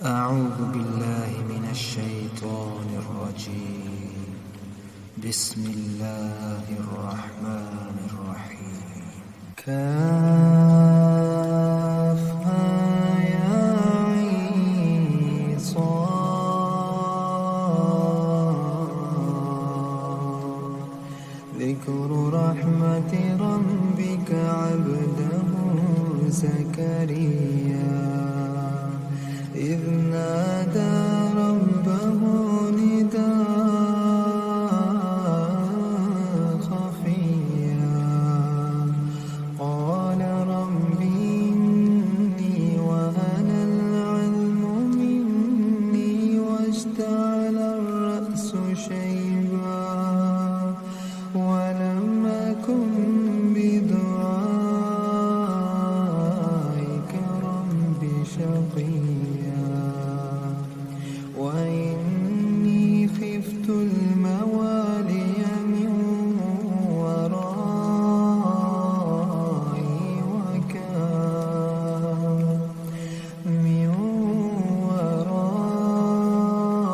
أعوذ بالله من الشيطان الرجيم. بسم الله الرحمن الرحيم. كافها يا عين صاد. ذكر رحمة ربك عبده زكريا إذ نادى ربه نداء خفيا قال رب إني وهن العظم مني واشتعل الرأس شيبا ولم أكن بدعائك رب شقيا وإني خفت الموالي من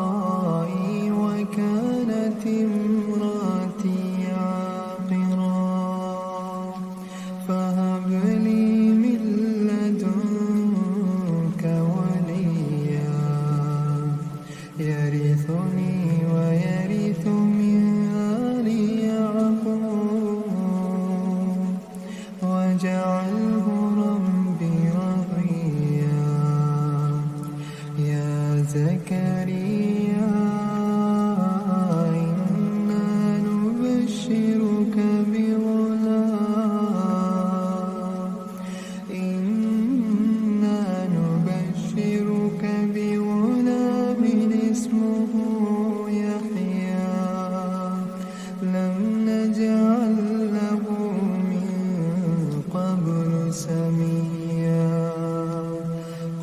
ورائي وكانت امرأتي عاقرا فهب لي من لدنك وليا يرثني ويرث من آل يعقوب واجعله ربي رضيا. يا زكريا إنا نبشرك بغلام اسمه يحيى لم نجعل له من قبل سميا.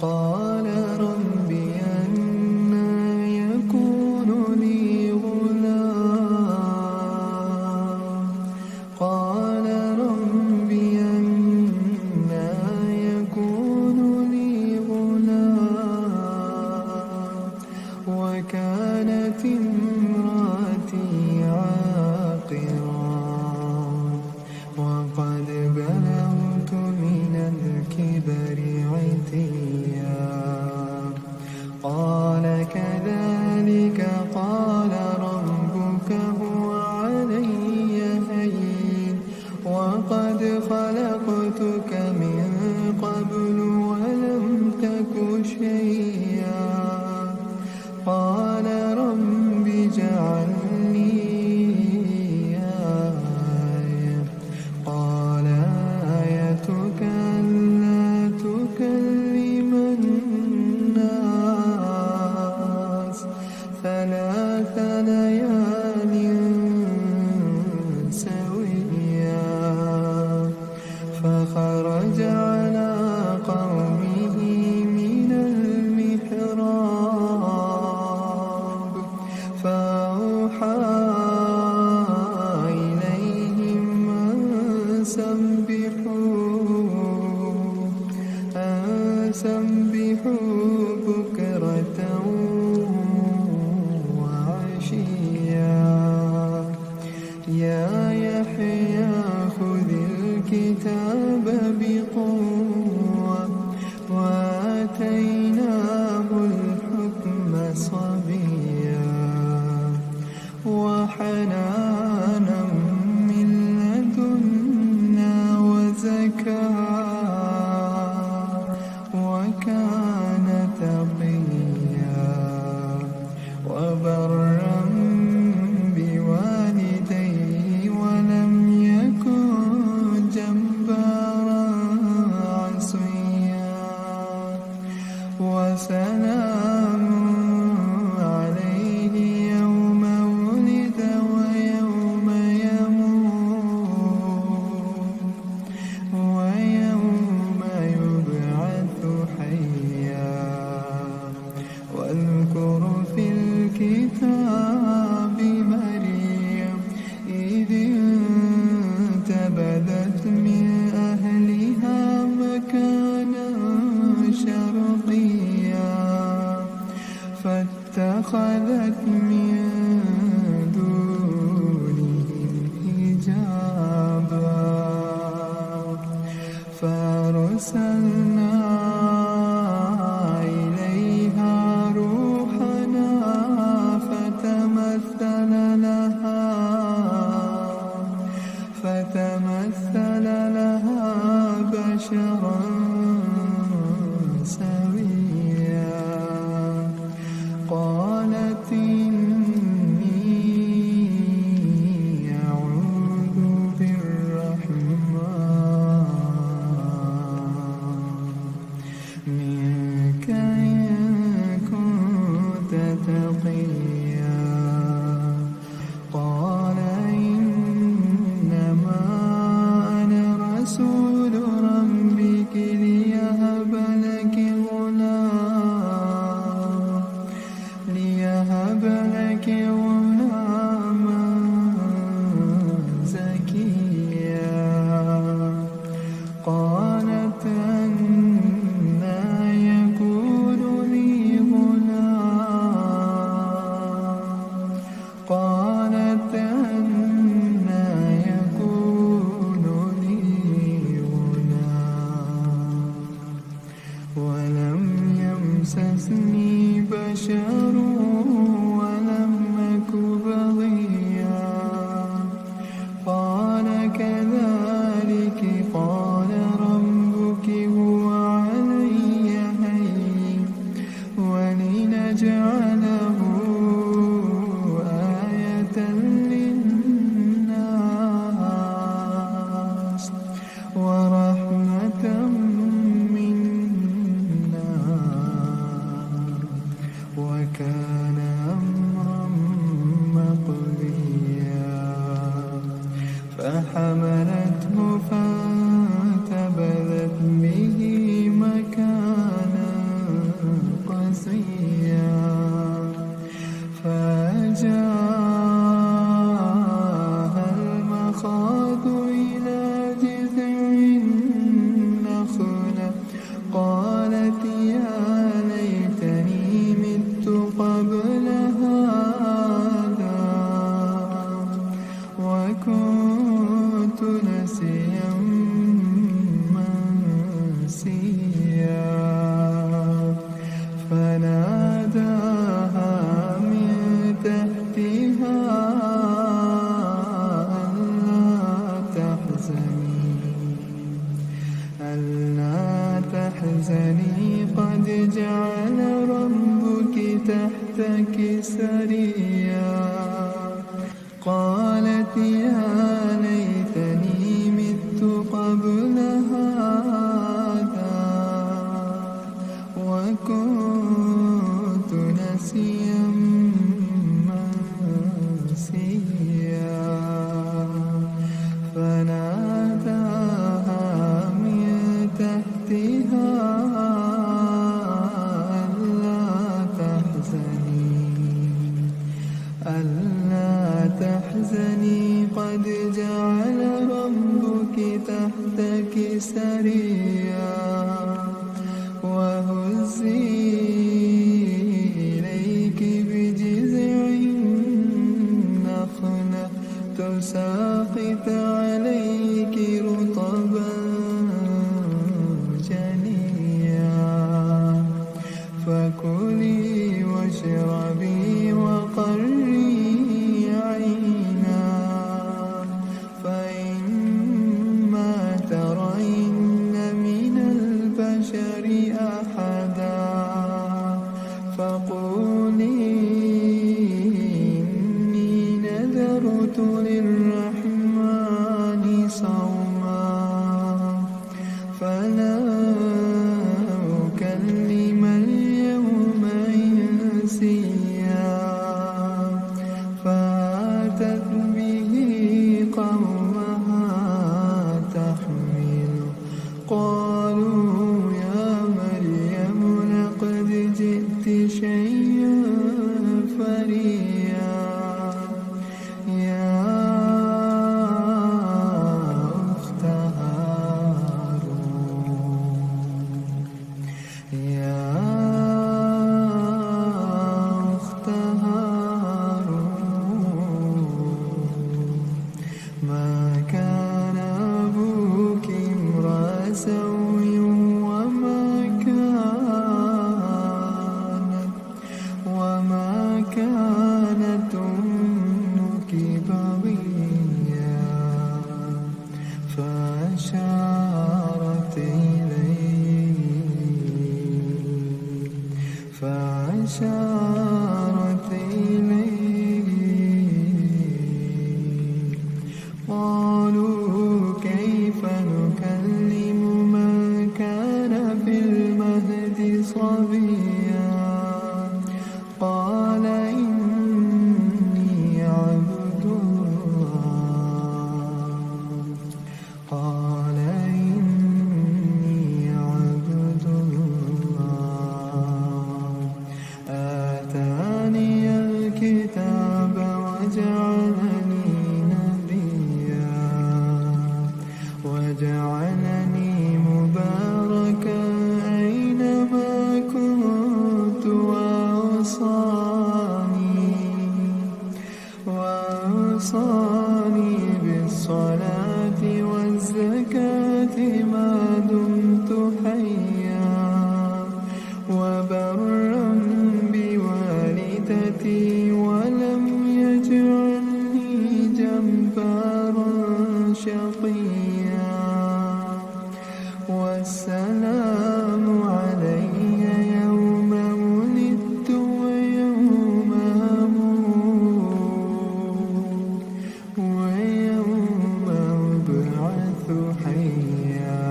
قال رب أنى يكون لي غلام قال رب أنى يكون لي غلام وكانت امرأتي عاقرا وقد بلغت من الكبر عتيا. قال كذلك قال ربك هو علي هين وقد خلقتك من قبل ولم تك شيئا. قال رب اجعل لي آية قال آيتك ألا تكلم الناس 3 ليال سويا. فخرج على قومه من المحراب فأوحى إليهم أن سبحوا بكرة وعشيا. يا يحيى خذ الكتاب بقوة وآتيناه الحكم صبيا وحنانا من لدنا وزكاة وكان تقيا وبرا بوالديه ولم يكن جبارا عصيا. وسلام عليه يوم ولد ويوم يموت ويوم يبعث حيا. واذكر في الكتاب مريم إذ انتبذت من أهلها مكانا شرقيا فاتخذت من دونهم حجابا فأرسلنا إليها روحنا فتمثل لها بشرا سويا قالت إني أعوذ بالرحمن منك إن كنت تقيا قال إنما أنا رسول ربك ليهب لك غلاما زكيا قالت أنى يكون لي غلام ولم يمسسني بشر ولم أك بغيا قال كذلك قال ربك هو علي هين ولنجعله آية للناس ورحمة منا وكان أمرا مقضيا فحملته فانتبذت به مكانا قصيا فأجاءها المخاض إلى جذع النخلة قالت يا ليتني مت قبل هذا وكنت نسيا منسيا فناداها من تحتها ألا تحزني قد جعل ربك تحتك سريا قالت يا ليتني مت قبل هذا وكنت نسيا منسيا فناداها من تحتها ألا تحزني قد جعل ربك تحتك سريا وهزي إليك بجذع النخلة تساقط عليك رطبا جنيا فكلي واشربي وقري عينا فإما ترين من البشر أحدا فقولي إني نذرت للرحمن صوما فلا أكلم اليوم إنسيا فأتت به قومها تحمل قالوا يا مريم لقد جئت شيئا فأشارت إليه قالوا كيف نكلم من كان في المهد صبيا قال إني عبد الله آتاني الكتاب وجعلني نبيا وجعلني مباركا أينما كنت وأوصاني بالصلاة والزكاة ما دمت حيا وبرا بوالدتي ولم يجعلني جبارا شقيا والسلام علي يوم ولدت ويوم أموت ويوم أبعث حيا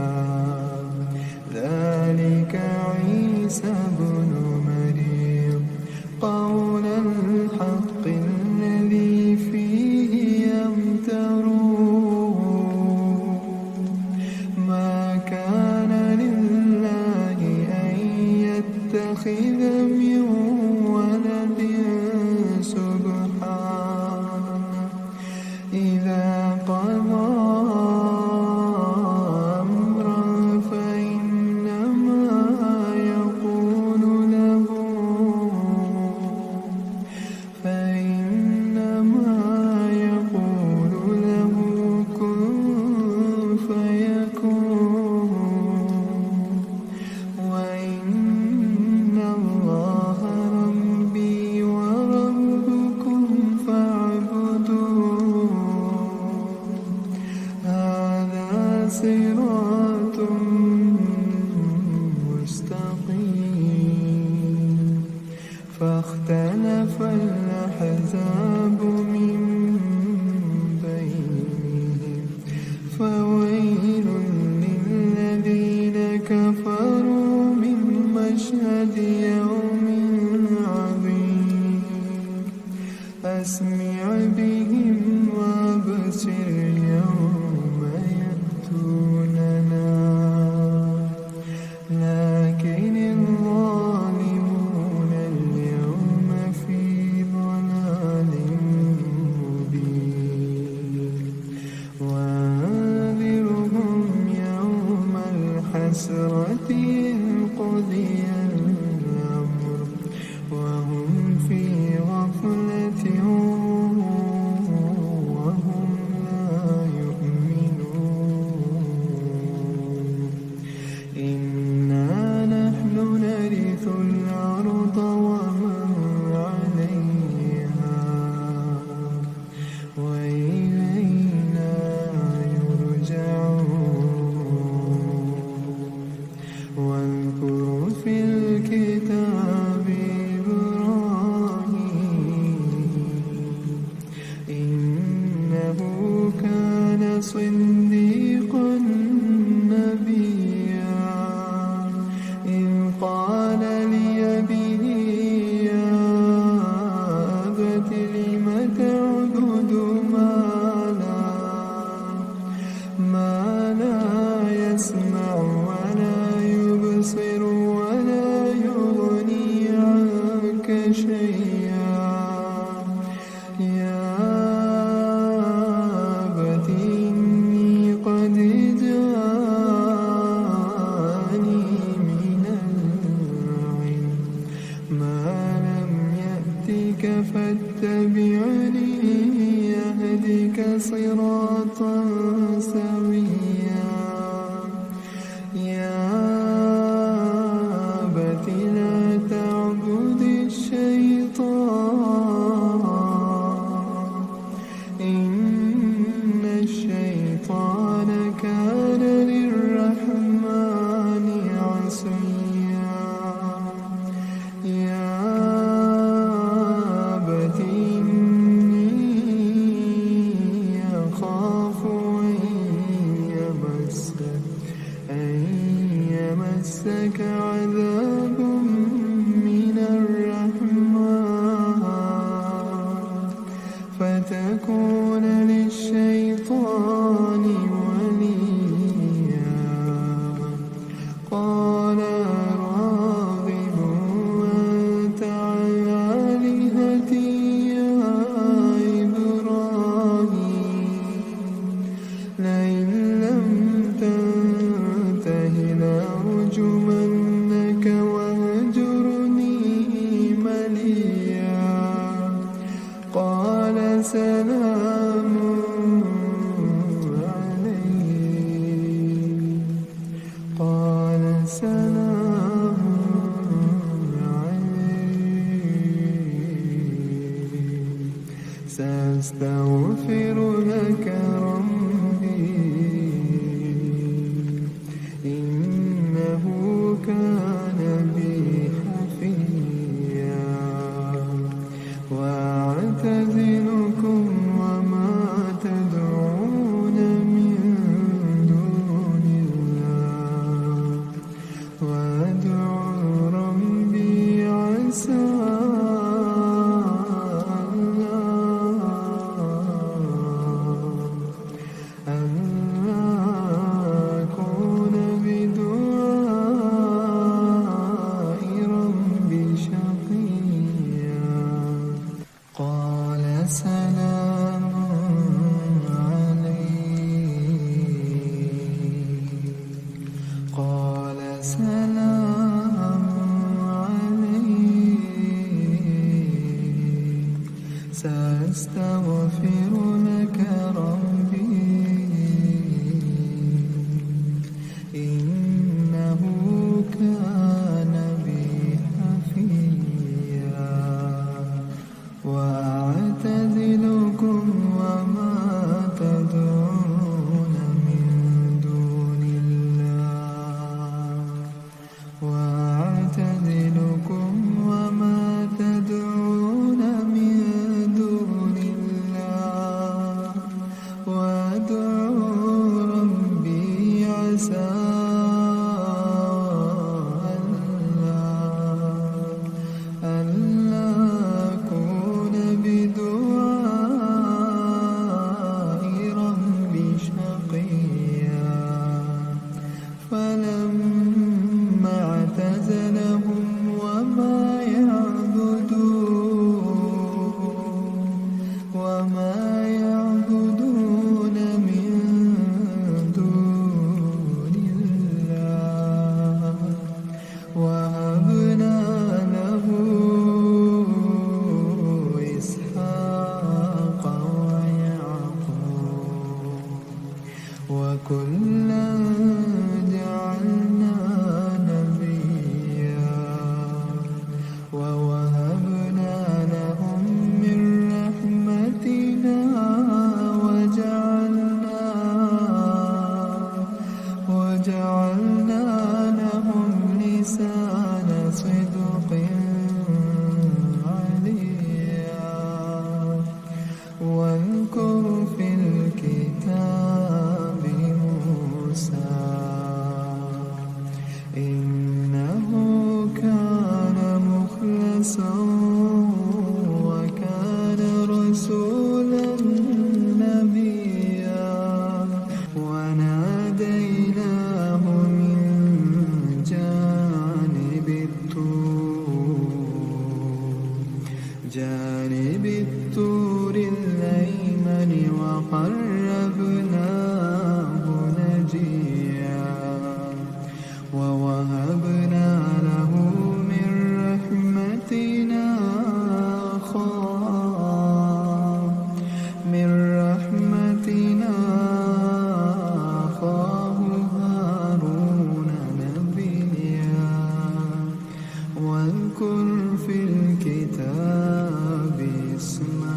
ذلك عيسى بن مريم قول الحق الذي فيه يمترون ما كان لله أن يتخذ من ولد سبحانه إذا قضى أمرا فإنما يقول له كن فيكون وإن الله ربي وربكم فاعبدوه هذا صراط مستقيم فاختلف الأحزاب من بينهم فويل للذين كفروا من مشهد يوم عظيم أسمع بهم وأبصر يوم يأتوننا لكن الظالمون اليوم في ضلال مبين وأنذرهم يوم الحسرة إذ قضي الأمر وهم في غفلة وهم لا يؤمنون إنا نحن نرث الأرض ومن عليها وإلينا يرجعون واذكر في الكتاب إبراهيم إنه كان صديقا نبيا إذ قال لأبيه يا أبت لم تعبد ما لا يسمع ولا يبصر ولا يغني عنك شيئا يا أبت إني قد جاءني من العلم ما لم يأتك فاتبعني يهدك صراطا سويا يا أبت لا تعبد الشيطان إن الشيطان كان للرحمن عصيا يا سأستغفر لك ربي إنه كان بي حفيا وأعتزلكم وما تدعون من دون الله وأدعو ربي عسى سلام عليك قال سلام عليك سأستغفر لك ربي إنه كان بي حفيا وأعتزلكم وما تدعون من دون الله وأعتزلكم وما تدعون من دون الله وأدعو ربي عسى فلما اعتزلهم وما يعبدون من دون الله وهبنا له إسحاق ويعقوب وكلا جعلنا نبيا ووهبنا لهم من رحمتنا وجعلنا لهم لسان صدق عليا واذكر في الكتاب موسى إنه كان مخلصا وكان رسولا نبيا وناديناه من جانب الطور الأيمن وقربناه نجيا ووهبنا له من رحمتنا أخاه هارون نبيا واذكر في الكتاب إسماعيل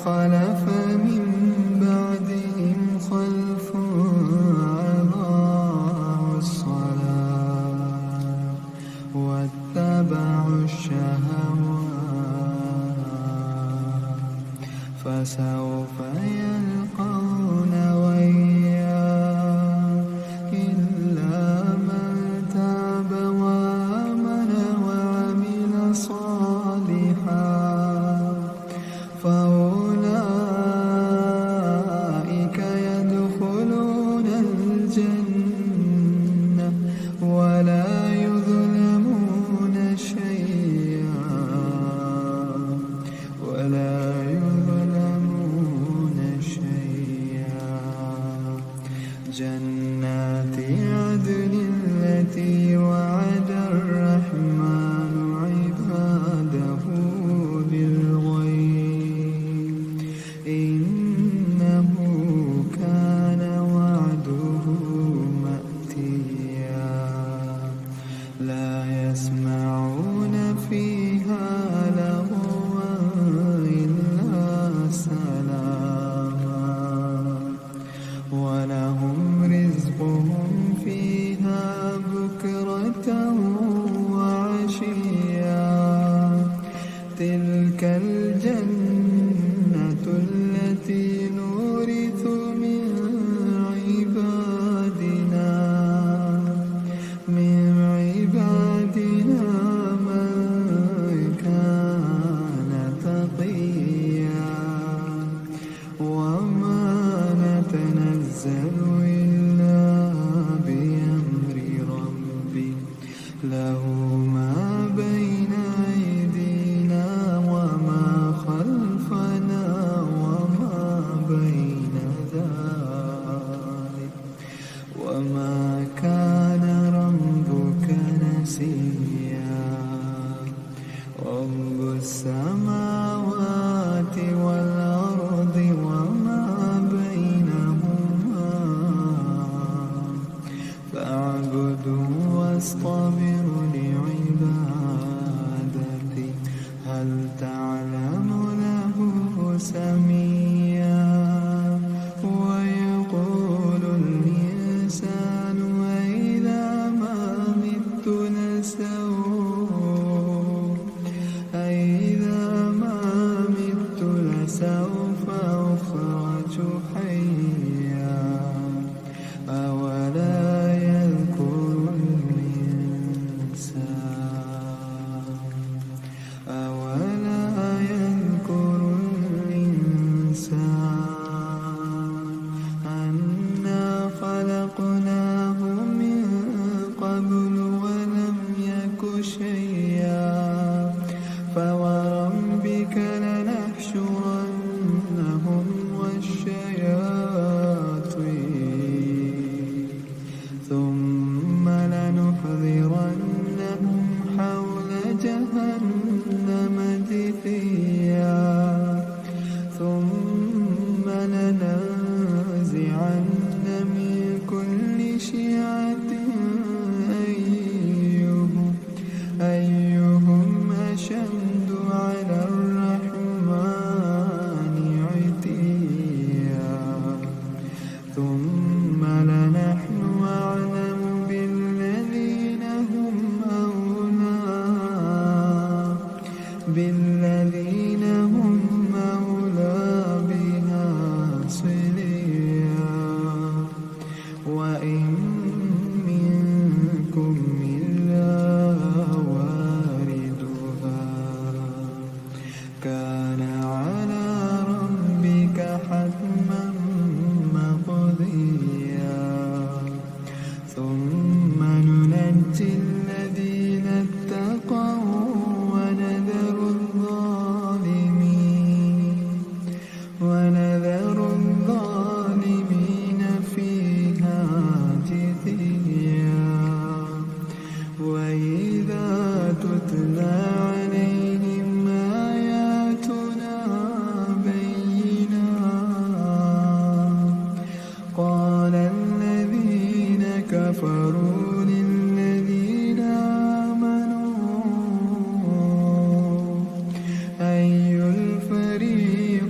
خلف من بعدهم خلف أضاعوا الصلاة واتبعوا الشهوات فسوف يلقون غيا إلا من تاب وآمن وعمل صالحا فأولئك يدخلون الجنة ولا يظلمون شيئا جنات عدن التي وعد الرحمن عباده بالغيب إنه كان وعده مأتيا لا يسمعون فيها لغوا إلا سلاما ولهم رزقهم فيها بكرة وعشيا تلك الجنة التي نورث من عبادنا من كان تقيا وما نتنزل إلا بأمر ربك له ما بين أيدينا وما خلفنا وما بين ذلك وما كان ربك نسيا رب السماوات والأرض وما بينهما فاعبده واصطبر لعبادته هل تعلم له سميا ويقول الإنسان أإذا ما مت لسوف أخرج حيا أولا يذكر الإنسان أنا خلقناه من قبل ولم يك شيئا فوربك لنحشرنهم والشياطين ثم لنحضرنهم حول جهنم جثيا ثم لننزعن من كل شيعة أيهم أشد على الرحمن عتيا ثم لنحن أعلم بالذين هم أولى بها صليا وإن منكم إلا واردها كان على ربك حتما مقضيا ثم ننجي الذين اتقوا ونذر الظالمين فيها جثيا وإذا تتلى عليهم آياتنا بينات قال الذين كفروا للذين آمنوا أي الفريقين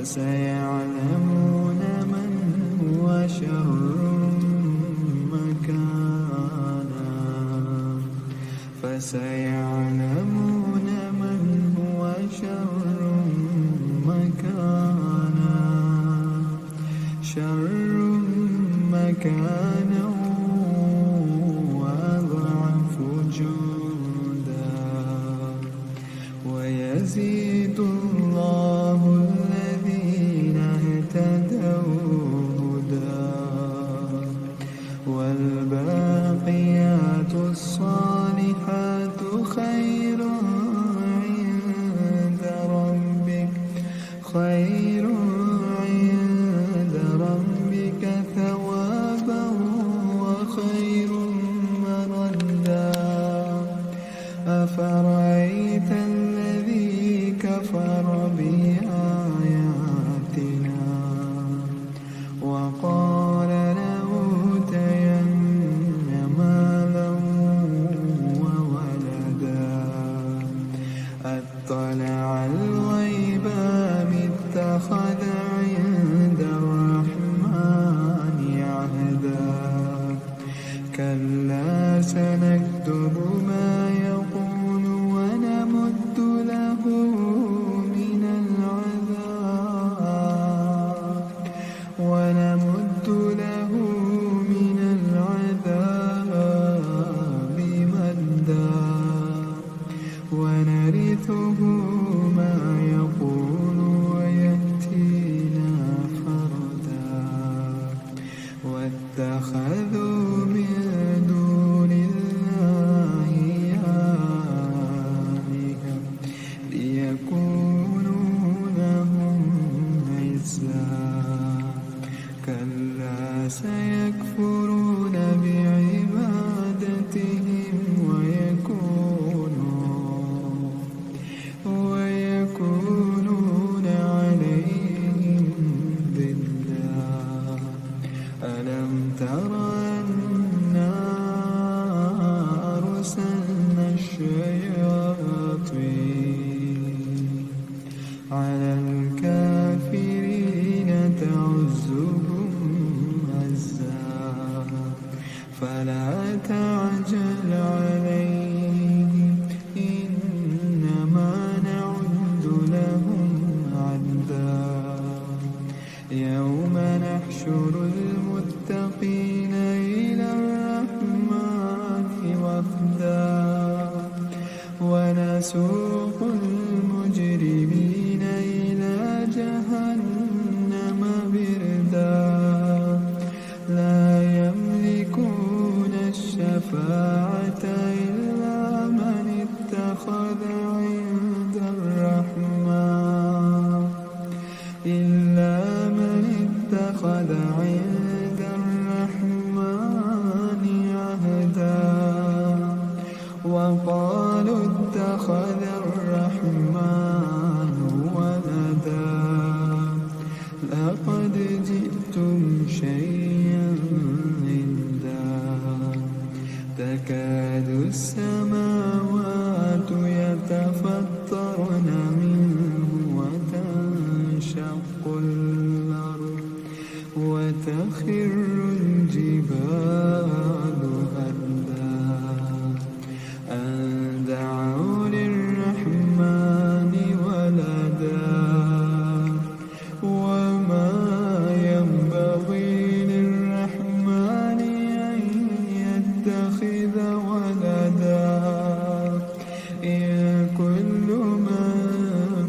فسيعلمون من هو شر مكانا فسيعلمون من هو شر مكانا وأضعف جندا ويزيد الله الذين اهتدوا هدى والباقيات الصالحات خير عند ربك ثوابا وخير مردا أفرأيت الذي كفر بآياتنا وقال لأوتين مالا وولدا أطلع الغيب أم اتخذ عند الرحمن عهدا كلا سنكتب ما يقول ونمد له من العذاب مدا ونرثه ما يقول ويأتينا فردا واتخذوا من دون الله آلهة ليكونوا لهم عزا كلا سيكفرون بعبادتهم ويكونون عليهم ضدا ألم تر أنا أرسلنا الشياطين على الكافرين تعزهم عزا فلا تعجل عليهم إنما نعد لهم عدا يوم نحشر المتقين إلى الرحمن وفدا ونسوق المجرمين إلى جهنم بردا لا يملكون الشفاعة إلا من اتخذ عند الرحمن عهدا وقالوا اتخذ الرحمن ولدا لقد جئتم شيئا إدا تكاد السماوات يتفطرن منه وتنشق الأرض وتخر الجبال هدا أن دعوا للرحمن ولدا وما ينبغي للرحمن أن يتخذ ولدا إن كل من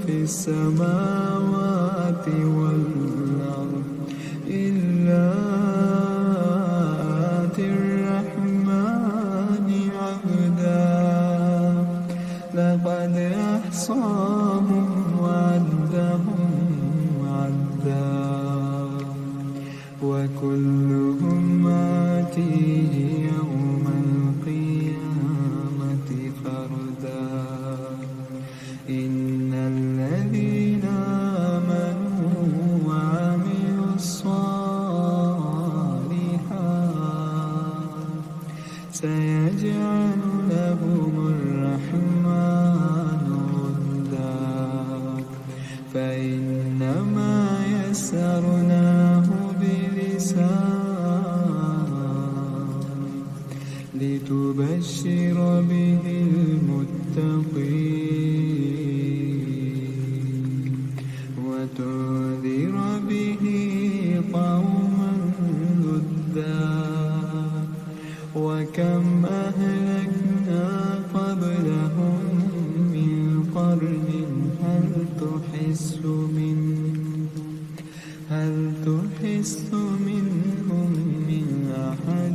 في السماوات والأرض إلا وتبشر به المتقين وتنذر به قوما لدا وكم أهلكنا قبلهم من قرن هل تحس منهم من أحد